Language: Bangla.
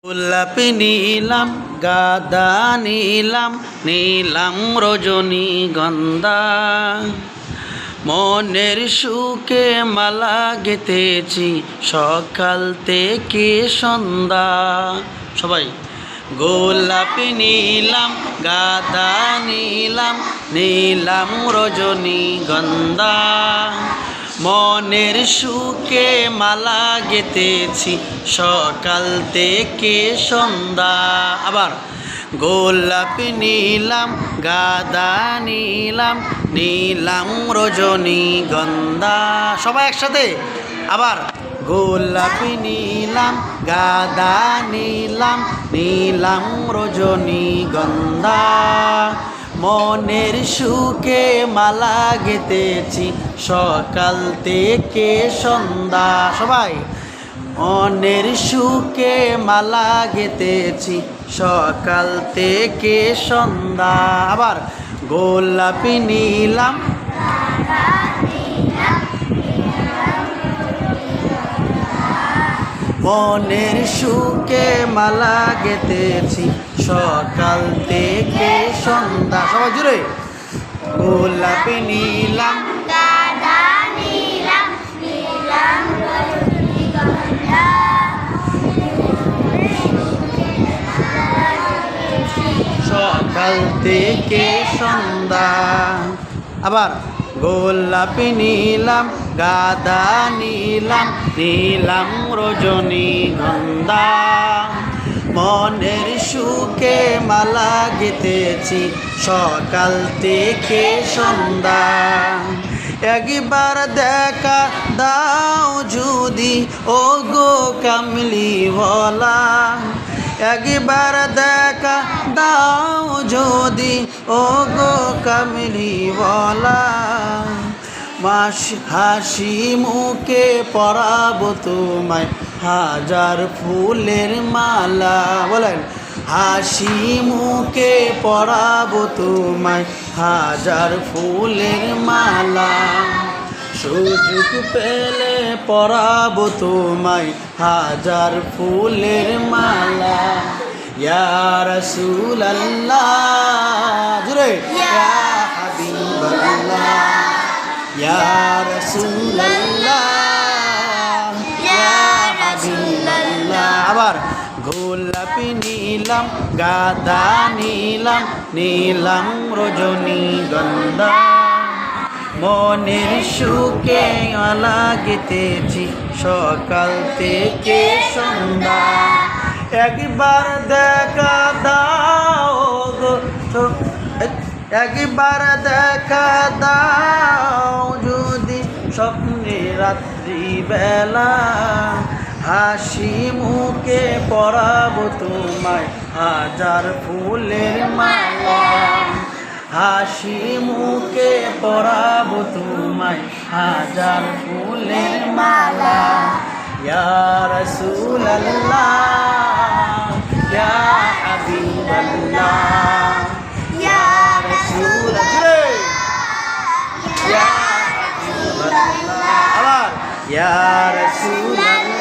গোলাপি নীলাম গাদা নীলাম নীলাম রজনীগন্ধা, মনের সুখে মালা গেঁথেছি সকাল থেকে সন্ধ্যা। সবাই গোলাপি নীলাম গাদা নীলাম নীলাম রজনীগন্ধা, মনের সুখে মালা গেঁথেছি সকাল থেকে সন্ধ্যা। আবার গোলাপি নীলাম গাদা নীলাম নীলাম রজনীগন্ধা। সবাই একসাথে আবার গোলাপি নীলাম গাদা নীলাম নীলাম রজনীগন্ধা, মনের সুখে মালা গেঁথেছি সকাল থেকে সন্ধ্যা। সবাই মনের সুখে মালা গেঁথেছি সকাল থেকে সন্ধ্যা। আবার গোলাপি নীলাম মনের সুখে মালা গেঁথেছি সকাল থেকে সন্ধ্যা। সবাই জুড়ে গোলাপি নীলাম গাদা নীলাম নীলাম রজনীগন্ধা, সকাল থেকে সন্ধ্যা। আবার গোলাপি নীলাম গাদা নীলাম নীলাম রজনীগন্ধা, মনের সুখে মালা গেঁথেছি সকাল থেকে সন্ধ্যা। একবার দেখা দাও যদি ও গো কামলিওয়ালা, একবার দেখা দাও যদি ও গো কামলিওয়ালা, হাসি মুখে পরাবো তোমায় হাজার ফুলের মালা। বলেন হাসি মুখে পরাবো তোমায় হাজার ফুলের মালা, সুযোগ পেলে পরাবো তোমায় হাজার ফুলের মালা। ইয়া রাসূলুল্লাহ জুড়ে ইয়া হাবিবাল্লাহ, ইয়া রাসূলুল্লাহ ইয়া হাবিবাল্লাহ। আবার গোলাপি নীলাম গাদা নীলাম নীলাম রজনীগন্ধা, মনের সুখে মালা গেঁথেছি সকাল থেকে সন্ধ্যা। একবার দেখা দাও গো, একবার দেখা দাও যদি স্বপ্নে রাত্রি বেলা, হাসি মুখে পরাবো তোমায় হাজার ফুলের মালা, হাসি মুখে পরাবো তোমায় হাজার ফুলের মালা। ইয়া রাসূলুল্লাহ ইয়া হাবিবাল্লাহ, ইয়া রাসূলুল্লাহ ইয়া হাবিবাল্লাহ। আবার ইয়া রাসূলুল্লাহ